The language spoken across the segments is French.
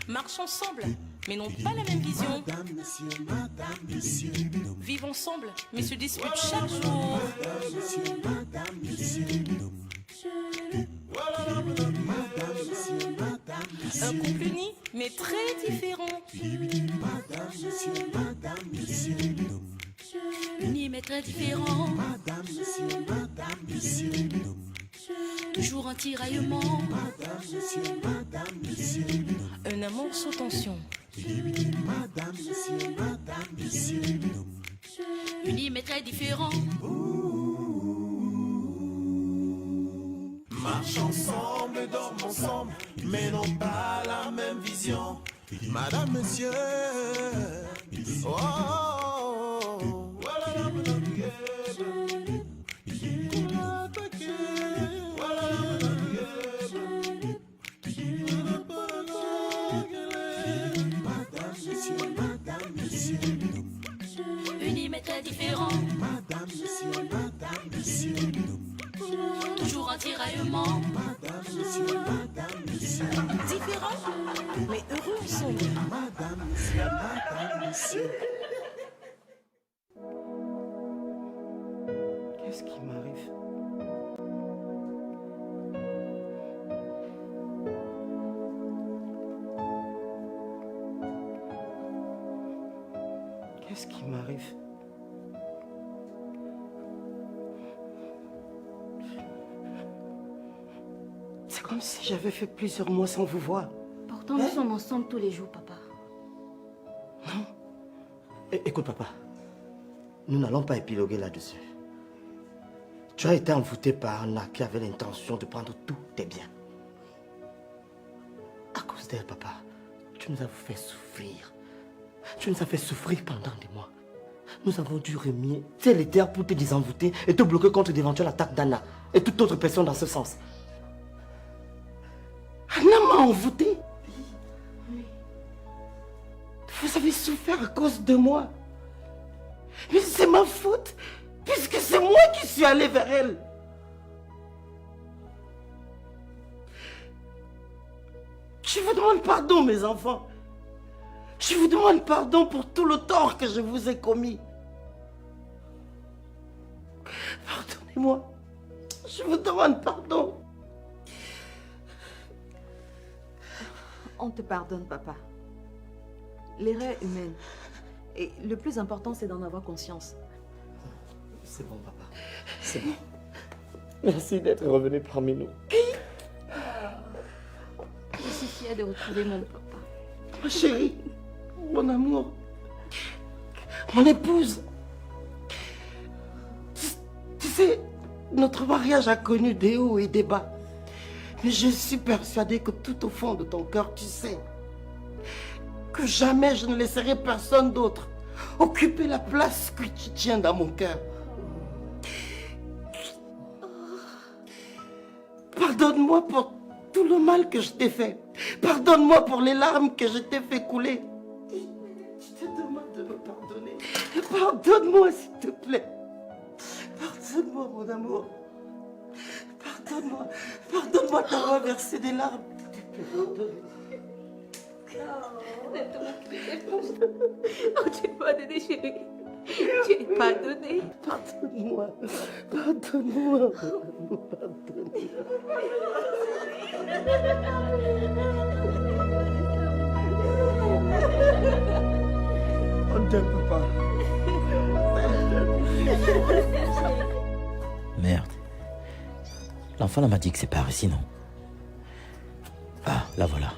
Marchent ensemble, mais n'ont pas la même vision. Vivent ensemble, mais se disputent chaque jour. Un couple uni, mais très différent. Uni, mais très différent. Toujours un tiraillement. Un amour sous tension. Unis mais très différents. Marchent ensemble, dorment ensemble, mais n'ont pas la même vision. Madame, monsieur. Oh, oh, oh. Unis mais très différents. Toujours un tiraillement. Différents, mais heureux ensemble. Qu'est-ce qui m'arrive? Qu'est-ce qui m'arrive? C'est comme si j'avais fait plusieurs mois sans vous voir. Pourtant, nous sommes ensemble tous les jours, papa. Non. Écoute, papa. Nous n'allons pas épiloguer là-dessus. Tu as été envoûté par Anna qui avait l'intention de prendre tous tes biens. À cause d'elle, papa, tu nous as fait souffrir. Tu nous as fait souffrir pendant des mois. Nous avons dû remuer ciel et terre pour te désenvoûter et te bloquer contre d'éventuelles attaques d'Anna et toute autre personne dans ce sens. Anna m'a envoûté. Vous avez souffert à cause de moi. Mais c'est ma faute, puisque c'est moi qui suis allé vers elle. Je vous demande pardon, mes enfants. Je vous demande pardon pour tout le tort que je vous ai commis. Pardonnez-moi. Je vous demande pardon. On te pardonne, papa. L'erreur est humaine. Et le plus important, c'est d'en avoir conscience. C'est bon, papa. C'est bon. Merci d'être revenu parmi nous. Je suis fière de retrouver mon papa. Ma chérie, mon amour, mon épouse. Tu sais, notre mariage a connu des hauts et des bas. Mais je suis persuadée que tout au fond de ton cœur, tu sais que jamais je ne laisserai personne d'autre occuper la place que tu tiens dans mon cœur. Pardonne-moi pour tout le mal que je t'ai fait. Pardonne-moi pour les larmes que je t'ai fait couler. Je te demande de me pardonner. Pardonne-moi, s'il te plaît. Pardonne-moi, mon amour. Pardonne-moi. Pardonne-moi d'avoir versé des larmes. Pardonne-moi. Oh, tu es pardonné, chérie. Tu es pardonné. Pardonne-moi. Pardonne-moi. Pardonne-moi. On t'aime, papa. Merde. L'enfant là m'a dit que c'est par ici, non? Ah, la voilà.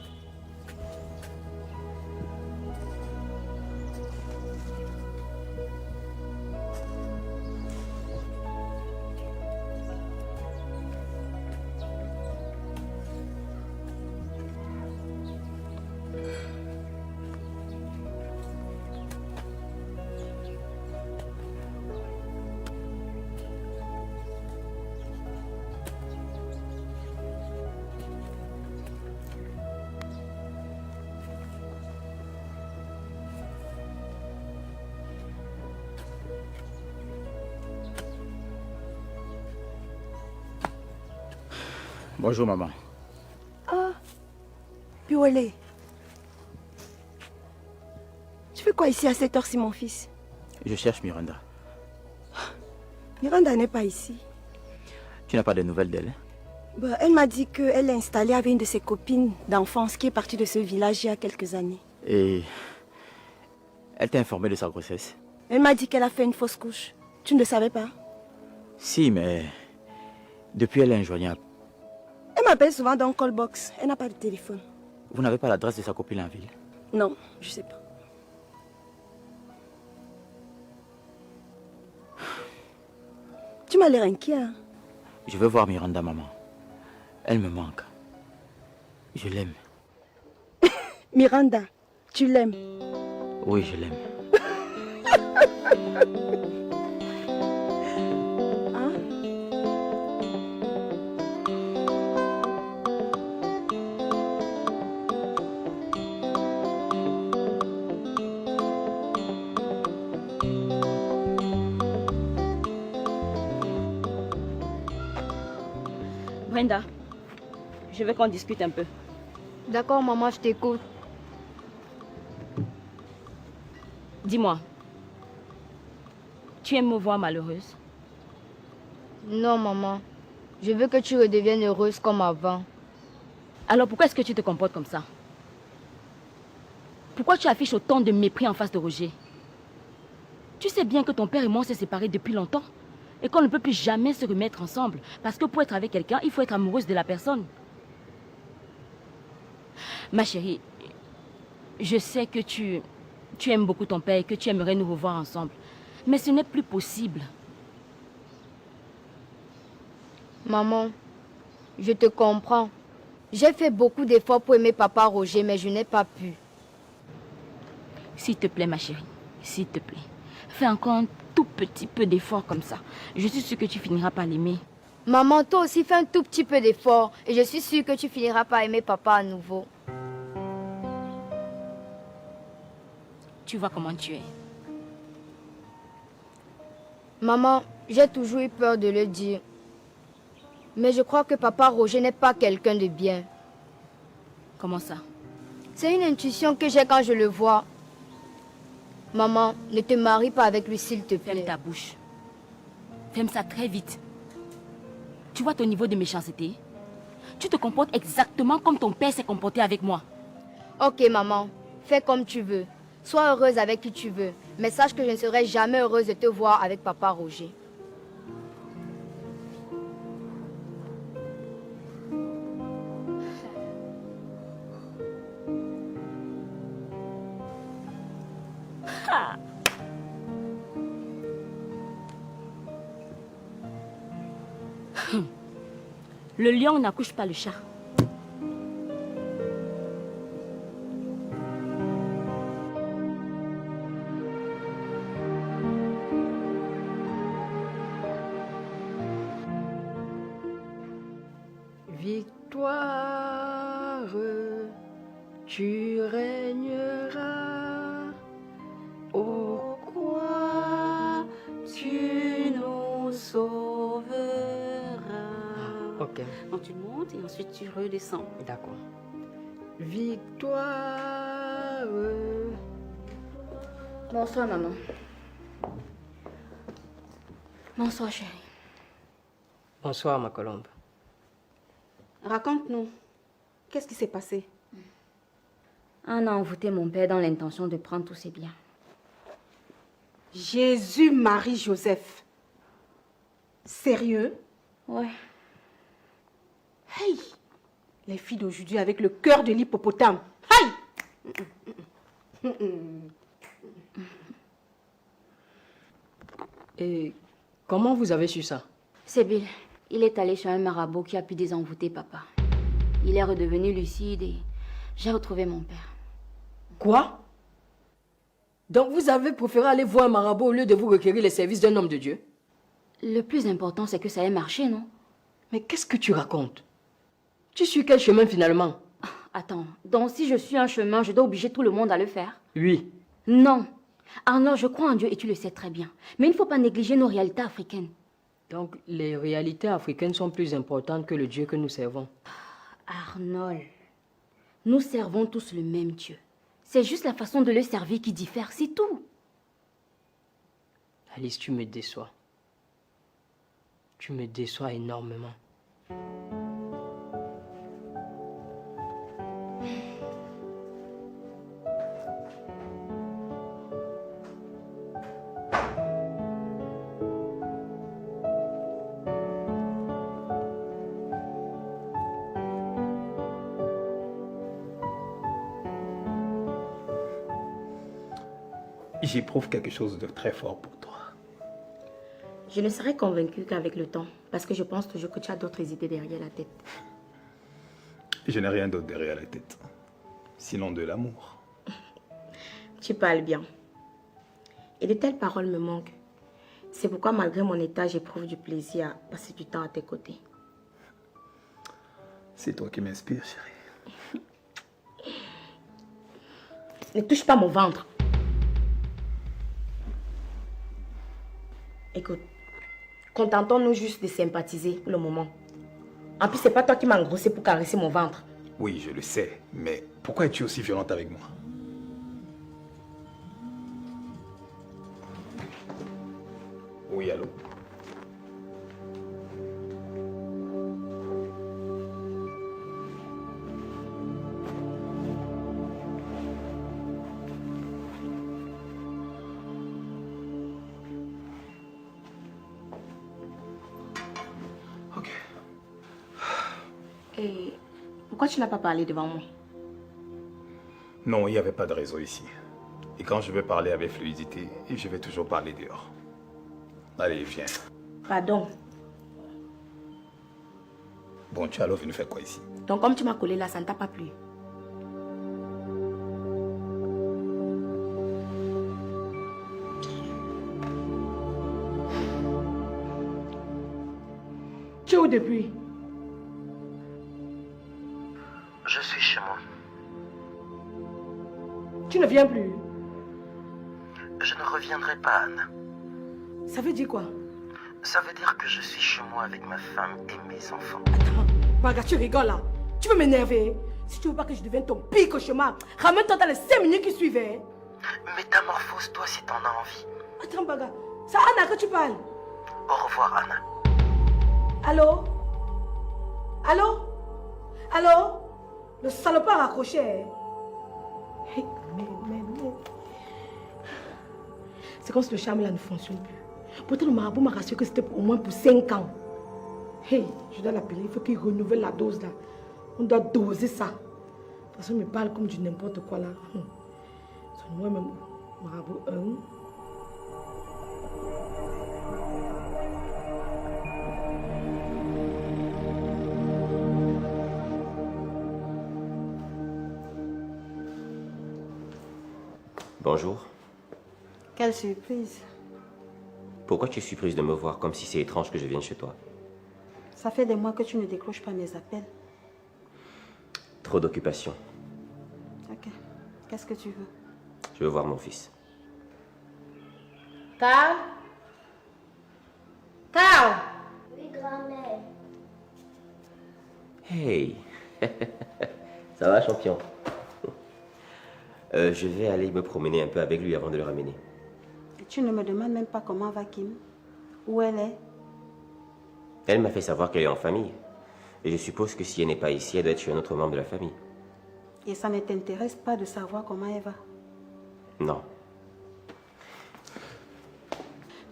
Bonjour maman. Ah, Olé. Tu fais quoi ici à cette heure-ci, mon fils? Je cherche Miranda. Miranda n'est pas ici. Tu n'as pas de nouvelles d'elle? Bah, elle m'a dit qu'elle est installée avec une de ses copines d'enfance qui est partie de ce village il y a quelques années. Et elle t'a informé de sa grossesse? Elle m'a dit qu'elle a fait une fausse couche. Tu ne le savais pas? Si, mais depuis elle est injoignable. Elle m'appelle souvent dans le call box. Elle n'a pas de téléphone. Vous n'avez pas l'adresse de sa copine en ville? Non, je sais pas. Tu m'as l'air inquiet, hein? Je veux voir Miranda, maman. Elle me manque. Je l'aime. Miranda, tu l'aimes? Oui, je l'aime. Hein? Brenda, je veux qu'on discute un peu. D'accord, maman, je t'écoute. Dis-moi, tu aimes me voir malheureuse? Non, maman. Je veux que tu redeviennes heureuse comme avant. Alors pourquoi est-ce que tu te comportes comme ça? Pourquoi tu affiches autant de mépris en face de Roger? Tu sais bien que ton père et moi on s'est séparés depuis longtemps et qu'on ne peut plus jamais se remettre ensemble parce que pour être avec quelqu'un, il faut être amoureuse de la personne. Ma chérie, je sais que tu aimes beaucoup ton père et que tu aimerais nous revoir ensemble. Mais ce n'est plus possible. Maman, je te comprends. J'ai fait beaucoup d'efforts pour aimer papa Roger, mais je n'ai pas pu. S'il te plaît, ma chérie, s'il te plaît. Fais encore un tout petit peu d'effort comme ça. Je suis sûre que tu finiras par l'aimer. Maman, toi aussi fais un tout petit peu d'effort et je suis sûre que tu finiras par aimer papa à nouveau. Tu vois comment tu es. Maman, j'ai toujours eu peur de le dire. Mais je crois que papa Roger n'est pas quelqu'un de bien. Comment ça? C'est une intuition que j'ai quand je le vois. Maman, ne te marie pas avec lui s'il te plaît. Ferme ta bouche. Ferme ça très vite. Tu vois ton niveau de méchanceté? Tu te comportes exactement comme ton père s'est comporté avec moi. Ok, maman, fais comme tu veux. Sois heureuse avec qui tu veux. Mais sache que je ne serai jamais heureuse de te voir avec papa Roger. Le lion n'accouche pas le chat. Victoire, tu régneras. Ô quoi tu nous sauveras. Ok. Donc tu montes et ensuite tu redescends. D'accord. Victoire. Bonsoir, maman. Bonsoir, chérie. Bonsoir, ma colombe. Raconte-nous. Qu'est-ce qui s'est passé? On a envoûté mon père dans l'intention de prendre tous ses biens. Jésus, Marie, Joseph. Sérieux? Ouais. Hey! Les filles d'aujourd'hui avec le cœur de l'hippopotame. Hey! Et comment vous avez su ça? C'est Bill. Il est allé chez un marabout qui a pu désenvoûter papa. Il est redevenu lucide et j'ai retrouvé mon père. Quoi? Donc vous avez préféré aller voir un marabout au lieu de vous requérir les services d'un homme de Dieu? Le plus important, c'est que ça ait marché, non? Mais qu'est-ce que tu racontes? Tu suis quel chemin finalement? Attends, donc si je suis un chemin, je dois obliger tout le monde à le faire? Oui. Non. Arnaud, je crois en Dieu et tu le sais très bien. Mais il ne faut pas négliger nos réalités africaines. Donc les réalités africaines sont plus importantes que le Dieu que nous servons. Arnold, Nous servons tous le même Dieu. C'est juste la façon de le servir qui diffère, c'est tout. Alice, tu me déçois. Tu me déçois énormément. J'éprouve quelque chose de très fort pour toi. Je ne serai convaincue qu'avec le temps, parce que je pense toujours que tu as d'autres idées derrière la tête. Je n'ai rien d'autre derrière la tête, sinon de l'amour. Tu parles bien. Et de telles paroles me manquent. C'est pourquoi, malgré mon état, j'éprouve du plaisir à passer du temps à tes côtés. C'est toi qui m'inspires, chérie. Ne touche pas mon ventre. Écoute, contentons-nous juste de sympathiser pour le moment. En plus, c'est pas toi qui m'as engrossé pour caresser mon ventre. Oui, je le sais, mais pourquoi es-tu aussi violente avec moi? Oui, allô? Ok. Et pourquoi tu n'as pas parlé devant moi? Non, il n'y avait pas de réseau ici. Et quand je veux parler avec fluidité, je vais toujours parler dehors. Allez, viens. Pardon. Bon, tu es alors venu faire quoi ici? Donc comme tu m'as collé là, ça ne t'a pas plu? Tu es où depuis? Je suis chez moi. Tu ne viens plus? Je ne reviendrai pas, Anna. Ça veut dire quoi? Ça veut dire que je suis chez moi avec ma femme et mes enfants. Attends, Baga, tu rigoles là. Tu veux m'énerver? Si tu veux pas que je devienne ton pire cauchemar, ramène-toi dans les 5 minutes qui suivent. Métamorphose-toi si t'en as envie. Attends, Baga, c'est Anna que tu parles. Au revoir, Anna. Allô? Allô? Allô? Le salopard a raccroché. Hey, mais. C'est comme si le charme là ne fonctionne plus. Pourtant, le marabout m'a rassuré que c'était au moins pour 5 ans. Hey, je dois l'appeler. Il faut qu'il renouvelle la dose là. On doit doser ça. De toute façon, il me parle comme du n'importe quoi là. C'est moi-même, marabout 1. Bonjour. Quelle surprise. Pourquoi tu es surprise de me voir comme si c'est étrange que je vienne chez toi? Ça fait des mois que tu ne décroches pas mes appels. Trop d'occupation. Ok. Qu'est-ce que tu veux? Je veux voir mon fils. Carl? Carl? Oui, grand-mère. Hey. Ça va, champion? Je vais aller me promener un peu avec lui avant de le ramener. Et tu ne me demandes même pas comment va Kim? Où elle est? Elle m'a fait savoir qu'elle est en famille. Et je suppose que si elle n'est pas ici, elle doit être chez un autre membre de la famille. Et ça ne t'intéresse pas de savoir comment elle va? Non.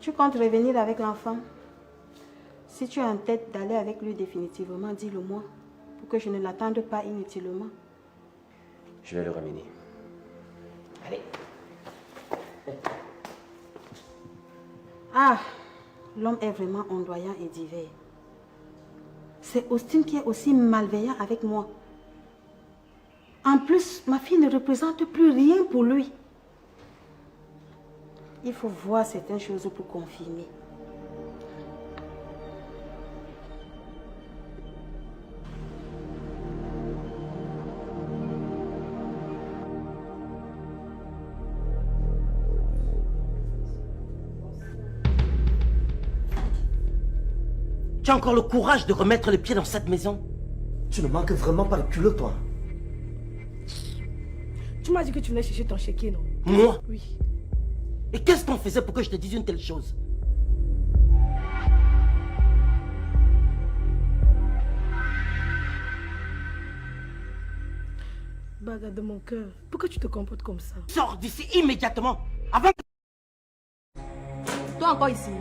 Tu comptes revenir avec l'enfant? Si tu as en tête d'aller avec lui définitivement, dis-le moi, pour que je ne l'attende pas inutilement. Je vais le ramener. Allez. Ah, l'homme est vraiment ondoyant et divers. C'est Austin qui est aussi malveillant avec moi. En plus, ma fille ne représente plus rien pour lui. Il faut voir certaines choses pour confirmer. Tu as encore le courage de remettre les pieds dans cette maison? Tu ne manques vraiment pas le culot, toi. Tu m'as dit que tu venais chercher ton chéquier, non? Moi? Oui. Et qu'est-ce qu'on faisait pour que je te dise une telle chose? Baga de mon cœur, pourquoi tu te comportes comme ça? Sors d'ici immédiatement, avant que... Toi encore ici?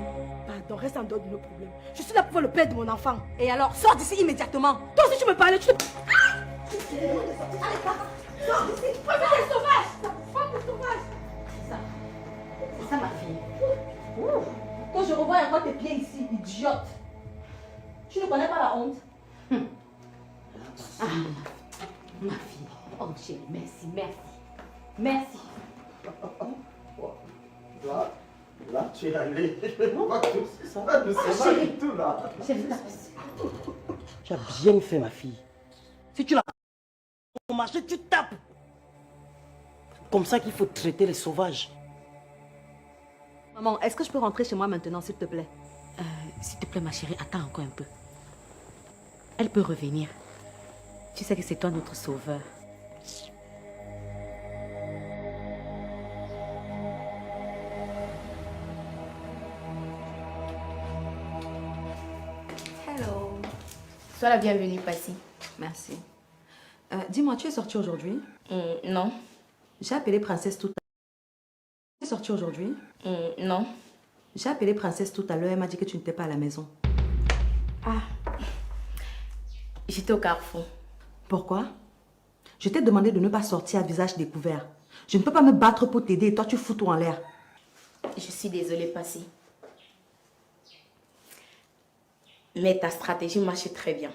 Pardon, reste en dehors de nos problèmes. Je suis là pour voir le père de mon enfant. Et alors, sors d'ici immédiatement. Toi aussi tu me parlais, tu te... Allez, sors d'ici. Prends tes sauvages. Prends tes sauvages. C'est ça ma fille. Quand je revois encore tes pieds ici, idiote. Tu ne connais pas la honte? Ah, ma fille. Oh chérie, merci, merci. Merci. Là, tu es allé. Ça va du tout là. Tu as bien fait, ma fille. Si tu l'as au marché, tu tapes. Comme ça qu'il faut traiter les sauvages. Maman, est-ce que je peux rentrer chez moi maintenant, s'il te plaît? S'il te plaît, ma chérie, attends encore un peu. Elle peut revenir. Tu sais que c'est toi notre sauveur. Hello. Sois la bienvenue, Passy. Merci. Dis-moi, tu es sortie aujourd'hui? Non. J'ai appelé Princesse tout à l'heure. Tu es sortie aujourd'hui? Non. J'ai appelé Princesse tout à l'heure, elle m'a dit que tu n'étais pas à la maison. Ah. J'étais au carrefour. Pourquoi? Je t'ai demandé de ne pas sortir à visage découvert. Je ne peux pas me battre pour t'aider et toi tu fous tout en l'air. Je suis désolée, Passy. Mais ta stratégie marche très bien.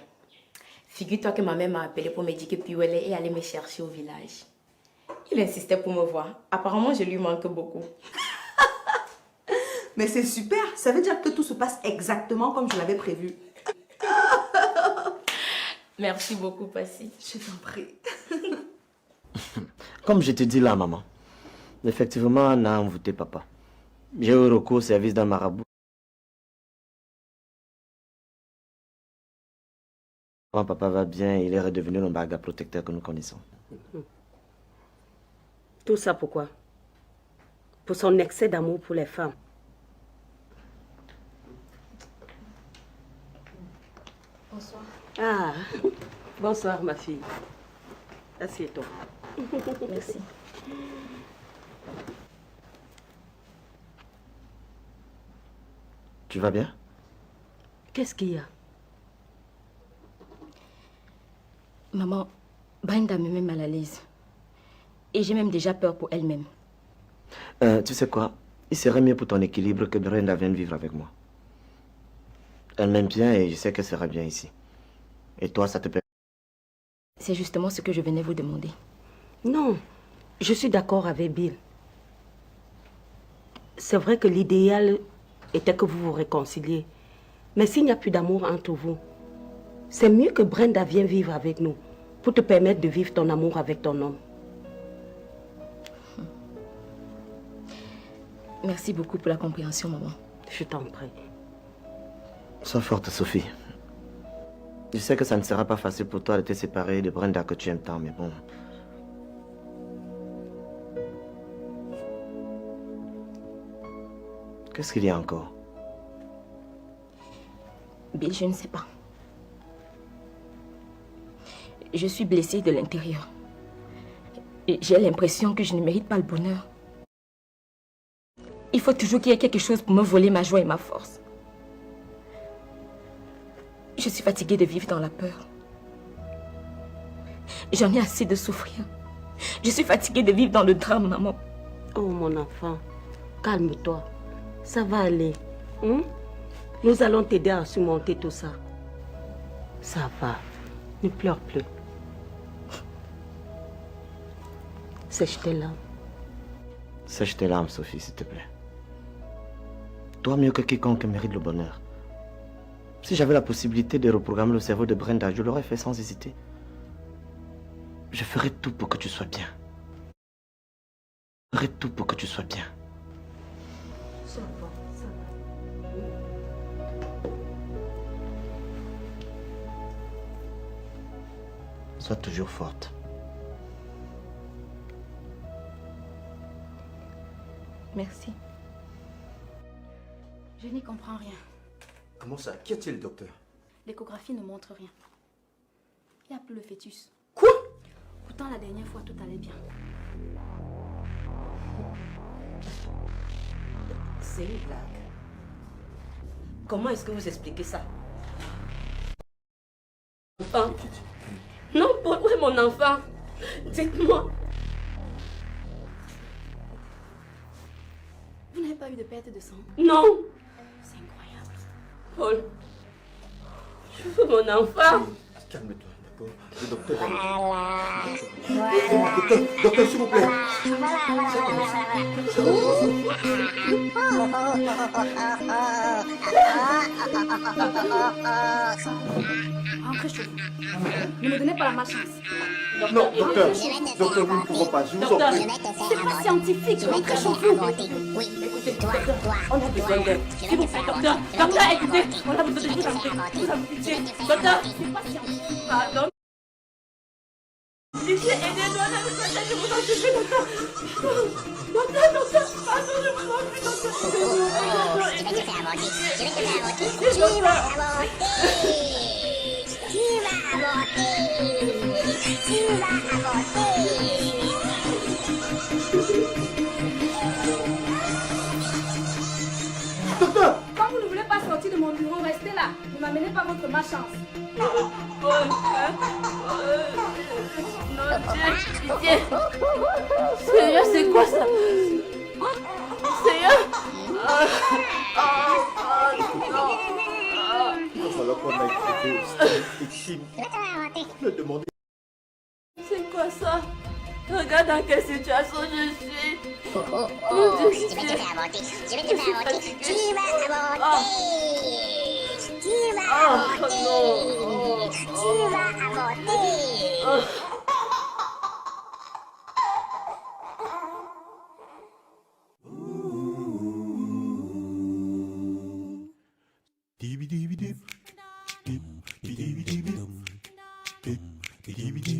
Figure-toi que ma mère m'a appelé pour me dire que Piouélé est allé me chercher au village. Il insistait pour me voir. Apparemment, je lui manque beaucoup. Mais c'est super. Ça veut dire que tout se passe exactement comme je l'avais prévu. Merci beaucoup, Passy. Je t'en prie. Comme je te dis là, maman, effectivement, on a envoûté papa. J'ai eu recours au service d'un marabout. Quand papa va bien, il est redevenu le baga protecteur que nous connaissons. Tout ça pourquoi? Pour son excès d'amour pour les femmes. Bonsoir. Ah, bonsoir ma fille. Assieds-toi. Merci. Tu vas bien? Qu'est-ce qu'il y a? Maman, Brenda me met mal à l'aise. Et j'ai même déjà peur pour elle-même. Tu sais quoi? Il serait mieux pour ton équilibre que Brenda vienne vivre avec moi. Elle m'aime bien et je sais qu'elle sera bien ici. Et toi, ça te plaît? C'est justement ce que je venais vous demander. Non, je suis d'accord avec Bill. C'est vrai que l'idéal était que vous vous réconciliez. Mais s'il n'y a plus d'amour entre vous, c'est mieux que Brenda vienne vivre avec nous pour te permettre de vivre ton amour avec ton homme. Merci beaucoup pour la compréhension, maman. Je t'en prie. Sois forte, Sophie. Je sais que ça ne sera pas facile pour toi de te séparer de Brenda que tu aimes tant, mais bon. Qu'est-ce qu'il y a encore? Bill, je ne sais pas. Je suis blessée de l'intérieur. Et j'ai l'impression que je ne mérite pas le bonheur. Il faut toujours qu'il y ait quelque chose pour me voler ma joie et ma force. Je suis fatiguée de vivre dans la peur. J'en ai assez de souffrir. Je suis fatiguée de vivre dans le drame, maman. Oh, mon enfant, calme-toi. Ça va aller. Hein? Nous allons t'aider à surmonter tout ça. Ça va. Ne pleure plus. Sèche tes larmes. Sèche tes larmes, Sophie, s'il te plaît. Toi, mieux que quiconque, mérite le bonheur. Si j'avais la possibilité de reprogrammer le cerveau de Brenda, je l'aurais fait sans hésiter. Je ferai tout pour que tu sois bien. Je ferai tout pour que tu sois bien. Ça va, ça va. Sois toujours forte. Merci. Je n'y comprends rien. Comment ça? Qu'y a-t-il, docteur? L'échographie ne montre rien. Il n'y a plus le fœtus. Quoi? Pourtant, la dernière fois, tout allait bien. C'est une blague. Comment est-ce que vous expliquez ça? Enfant. Non, où est mon enfant? Dites-moi. Vous n'avez pas eu de perte de sang? Non. C'est incroyable. Paul. Je veux mon enfant. Calme-toi, d'accord? Le docteur Docteur, s'il vous plaît. Rentrez chez vous. Ne me donnez pas la malchance. Non, docteur, docteur, nous ne pouvons pas, je vous en prie. C'est pas scientifique. Rentrez chez vous. Oui, écoutez, docteur, on a besoin d'aide. S'il vous plaît, docteur. Docteur, écoutez, on a besoin de vous en vous en pitié. Docteur, c'est pas scientifique. Pardon. Pitié, aidez-nous, on a besoin d'aide, je vous en supplie, docteur. Docteur, pardon, je vous en prie, docteur. Je vais te faire avorter. Je vais te faire avorter. Tu vas avorter. Tu vas avorter. Tu vas avorter. Docteur! Quand vous ne voulez pas sortir de mon bureau, restez là. Ne m'amenez pas votre malchance. Non, pitié. Seigneur, c'est quoi ça? Seigneur. Il va falloir qu'on aille trouver ici. Le demander. C'est quoi ça? Regarde dans quelle situation je suis. Je vais te faire avorter. Je vais te faire avorter. Tu vas avorter. Tu vas avorter. Tu vas avorter. Dee dee dee dee dee dee dee dee dee dee dee dee dee dee